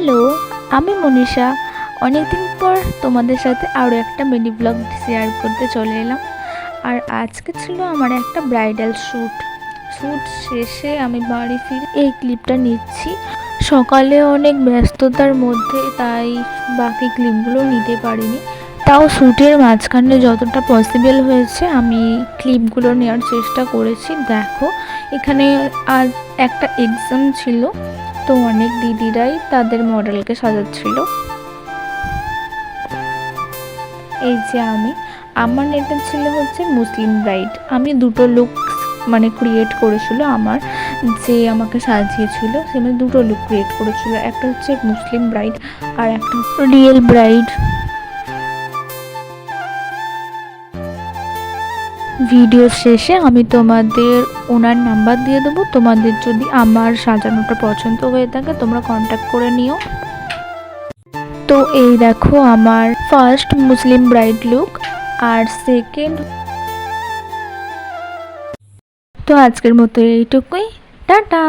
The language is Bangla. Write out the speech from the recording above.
হ্যালো, আমি মনীষা। অনেকদিন পর তোমাদের সাথে আরও একটা মিনি ব্লগ শেয়ার করতে চলে এলাম। আর আজকে ছিল আমার একটা ব্রাইডাল শ্যুট শেষে আমি বাড়ি ফিরে এই ক্লিপটা নিচ্ছি। সকালে অনেক ব্যস্ততার মধ্যে তাই বাকি ক্লিপগুলো নিতে পারিনি, তাও শ্যুটের মাঝখানে যতটা পসিবল হয়েছে আমি ক্লিপগুলো নেওয়ার চেষ্টা করেছি। দেখো, এখানে আজ একটা এক্সাম ছিল, তো অনেক দিদিরাই তাদের মডেলকে সাজাচ্ছিল। এই যে আমার এটা ছিল হচ্ছে মুসলিম ব্রাইড। আমি দুটো লুক ক্রিয়েট করেছিল আমার যে আমাকে সাজিয়েছিল, সে দুটো লুক ক্রিয়েট করেছিল, একটা হচ্ছে মুসলিম ব্রাইড আর একটা রিয়েল ব্রাইড। ভিডিও শেষে আমি তোমাদের ওনার নাম্বার দিয়ে দেবো, তোমাদের যদি আমার সাজানোটা পছন্দ হয়ে থাকে তোমরা কন্ট্যাক্ট করে নিও। তো এই দেখো আমার ফার্স্ট মুসলিম ব্রাইড লুক আর সেকেন্ড। তো আজকের মতো এইটুকুই, টাটা।